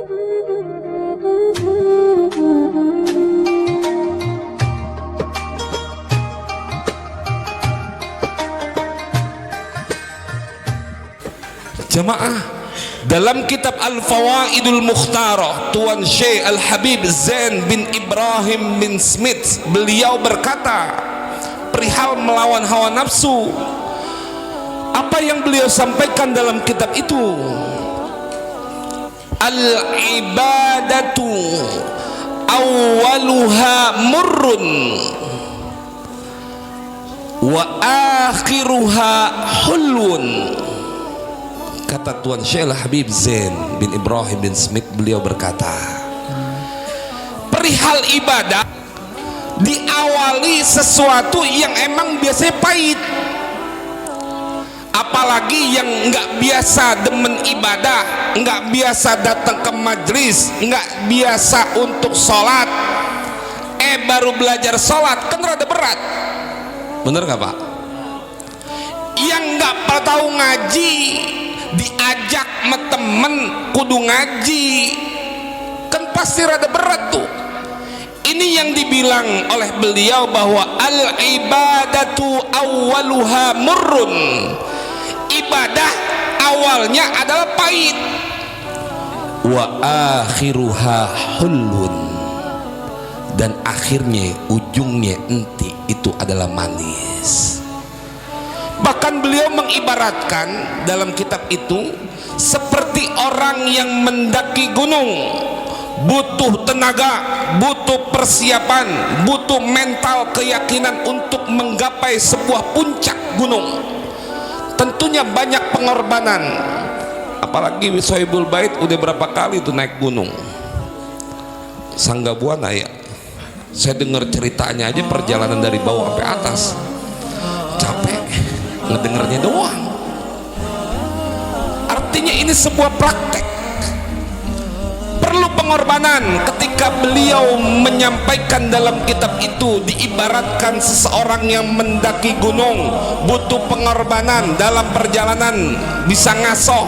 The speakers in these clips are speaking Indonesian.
Jamaah, dalam kitab Al-Fawaidul Mukhtarah Tuan Syekh Al-Habib Zain bin Ibrahim bin Smith, beliau berkata perihal melawan hawa nafsu. Apa yang beliau sampaikan dalam kitab itu? Al-ibadatu awwaluha murrun wa akhiruha hulwun. Kata Tuan Syekh Al-Habib Zain bin Ibrahim bin Smith, beliau berkata perihal ibadah diawali sesuatu yang emang biasanya pahit. Apalagi yang nggak biasa demen ibadah, nggak biasa datang ke majlis, nggak biasa untuk sholat, baru belajar sholat kan rada berat, bener nggak Pak? Yang nggak tahu ngaji diajak sama temen kudu ngaji kan pasti rada berat tuh. Ini yang dibilang oleh beliau bahwa al ibadatu awwaluha murrun, ibadah awalnya adalah pahit, wa akhiruha hulun, dan akhirnya ujungnya enti itu adalah manis. Bahkan beliau mengibaratkan dalam kitab itu seperti orang yang mendaki gunung, butuh tenaga, butuh persiapan, butuh mental keyakinan untuk menggapai sebuah puncak gunung. Tentunya banyak pengorbanan. Apalagi Sohibul Bait udah berapa kali tuh naik gunung Sangga Buana ya. Saya dengar ceritanya aja perjalanan dari bawah sampai atas capek ngedengernya doang. Artinya ini sebuah praktek, perlu pengorbanan. Ketika beliau menyampaikan dalam kitab itu, diibaratkan seseorang yang mendaki gunung butuh pengorbanan dalam perjalanan, bisa ngasoh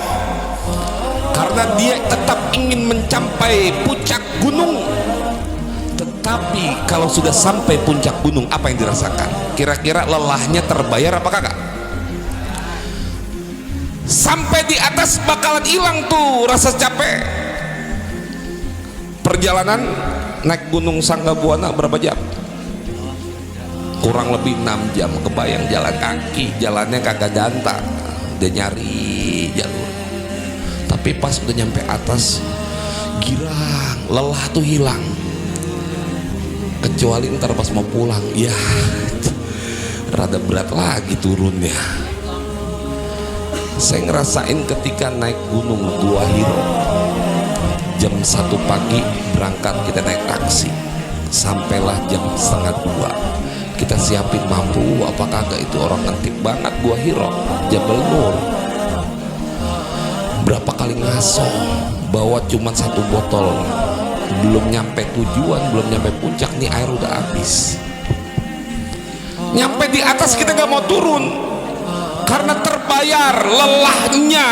karena dia tetap ingin mencapai puncak gunung. Tetapi kalau sudah sampai puncak gunung, apa yang dirasakan? Kira-kira lelahnya terbayar apa kagak? Sampai di atas bakalan hilang tuh rasa capek. Perjalanan naik gunung Sangga Buana berapa jam? Kurang lebih 6 jam. Kebayang jalan kaki, jalannya kagak danta, dia nyari jalur. Tapi pas udah nyampe atas, girang, lelah tuh hilang. Kecuali ntar pas mau pulang, ya rada berat lagi turunnya. Saya ngerasain ketika naik gunung Gua Hiro, jam 1 pagi berangkat, kita naik taksi sampailah jam setengah 2. Kita siapin mampu apa kagak, itu orang ngantip banget Gua Hiro, Jabal Nur. Berapa kali ngaso bawa cuman 1 botol, belum nyampe tujuan, belum nyampe puncak nih air udah habis. Nyampe di atas kita nggak mau turun karena terbayar lelahnya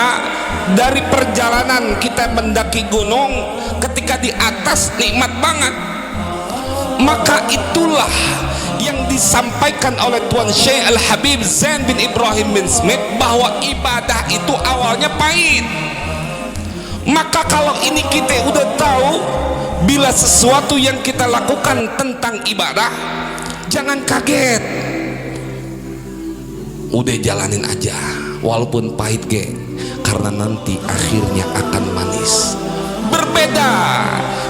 dari perjalanan kita mendaki gunung. Ketika di atas nikmat banget. Maka itulah yang disampaikan oleh Tuan Syekh Al-Habib Zain bin Ibrahim bin Smith, bahwa ibadah itu awalnya pahit. Maka kalau ini kita udah tahu, bila sesuatu yang kita lakukan tentang ibadah, jangan kaget, udah jalanin aja walaupun pahit ge, karena nanti akhirnya akan manis. Berbeda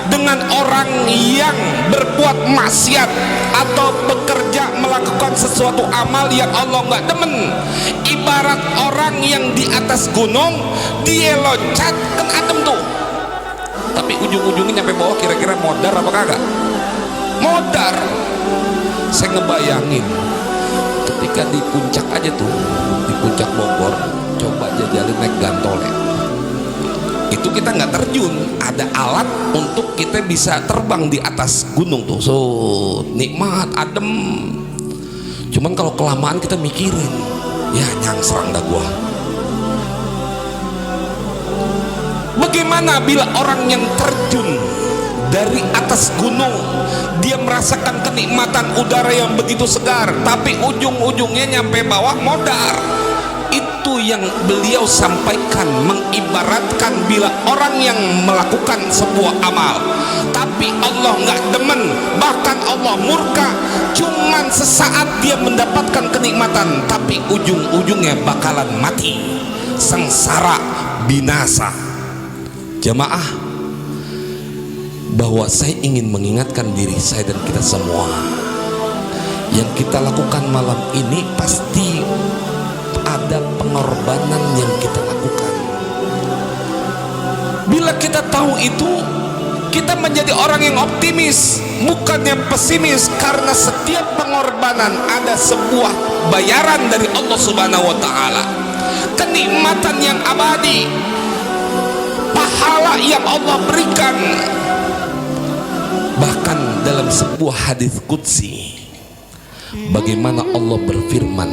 dengan orang yang berbuat maksiat atau bekerja melakukan sesuatu amal yang Allah nggak demen. Ibarat orang yang di atas gunung, dia loncat kan adem tuh, tapi ujung-ujungnya nyampe bawah, kira-kira modar apa kagak? Modar. Saya ngebayangin ketika di puncak aja tuh, di puncak Bogor, coba jajalin naik gantole. Itu kita nggak terjun, ada alat untuk kita bisa terbang di atas gunung tuh, so nikmat, adem. Cuman kalau kelamaan kita mikirin, ya nyangsrang dah gua. Bagaimana bila orang yang terjun dari atas gunung, dia merasakan kenikmatan udara yang begitu segar, tapi ujung-ujungnya nyampe bawah modar. Itu yang beliau sampaikan, mengibaratkan bila orang yang melakukan sebuah amal tapi Allah nggak demen, bahkan Allah murka, cuman sesaat dia mendapatkan kenikmatan tapi ujung-ujungnya bakalan mati, sengsara, binasa. Jamaah, bahwa saya ingin mengingatkan diri saya dan kita semua, yang kita lakukan malam ini pasti ada pengorbanan yang kita lakukan. Bila kita tahu itu, kita menjadi orang yang optimis, bukannya pesimis, karena setiap pengorbanan ada sebuah bayaran dari Allah Subhanahu wa Ta'ala, kenikmatan yang abadi, pahala yang Allah berikan. Bahkan dalam sebuah hadis qudsi, bagaimana Allah berfirman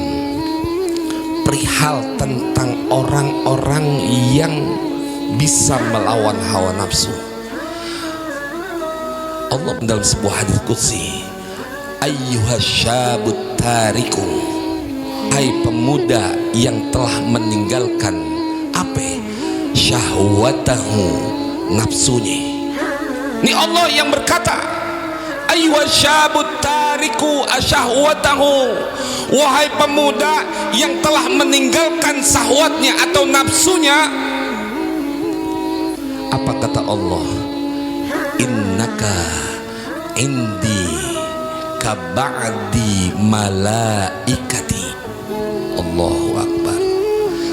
perihal tentang orang-orang yang bisa melawan hawa nafsu. Allah dalam sebuah hadis qudsi, ayyuhasyabut tariku, hai pemuda yang telah meninggalkan apa? Syahwatahu, nafsunya. Ini Allah yang berkata, ayyuhasyabut tariku asyahwatahu, wahai pemuda yang telah meninggalkan syahwatnya atau nafsunya. Apa kata Allah? Innaka indi kaba'di malaikati. Allahu Akbar.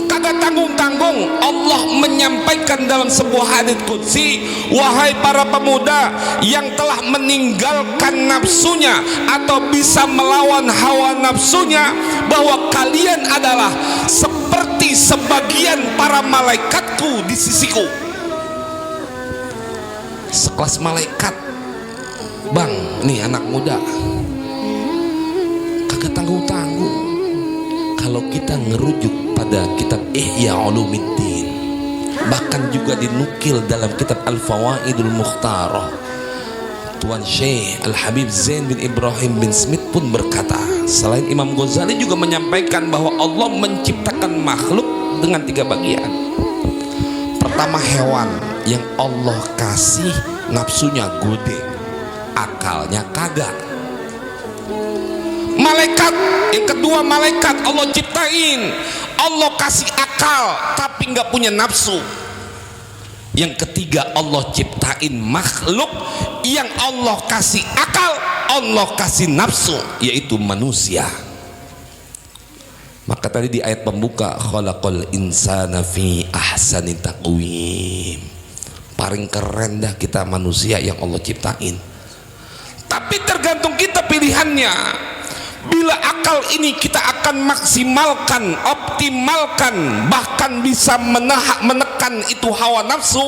Kagak tanggung-tanggung Allah menyampaikan dalam sebuah hadits qudsi, wahai para pemuda yang telah meninggalkan nafsunya atau bisa melawan hawa nafsunya, bahwa kalian adalah seperti sebagian para malaikatku di sisiku. Sekelas malaikat, bang, nih anak muda, kagak tanggung-tanggung. Kalau kita ngerujuk pada kitab Ihya Ulumuddin, bahkan juga dinukil dalam kitab Al-Fawaidul Mukhtarah, Tuan Syekh Al-Habib Zain bin Ibrahim bin Smith pun berkata, selain Imam Ghazali juga menyampaikan bahwa Allah menciptakan makhluk dengan 3 bagian. Pertama, hewan yang Allah kasih nafsunya gede, akalnya kagak. Malaikat yang kedua, malaikat Allah ciptain, Allah kasih akal tapi nggak punya nafsu. Yang ketiga, Allah ciptain makhluk yang Allah kasih akal, Allah kasih nafsu, yaitu manusia. Maka tadi di ayat pembuka, khalaqal insana fi ahsani taqwim, paling keren dah kita manusia yang Allah ciptain. Tapi tergantung kita pilihannya. Bila akal ini kita akan maksimalkan, optimalkan, bahkan bisa menekan itu hawa nafsu,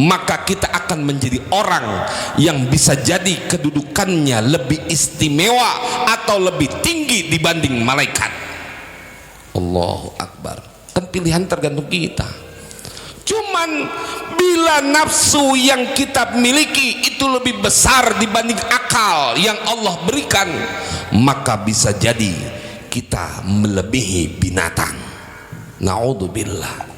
maka kita akan menjadi orang yang bisa jadi kedudukannya lebih istimewa atau lebih tinggi dibanding malaikat. Allahu Akbar. Kan pilihan tergantung kita. Cuman bila nafsu yang kita miliki itu lebih besar dibanding akal yang Allah berikan, maka bisa jadi kita melebihi binatang. Na'udzubillah.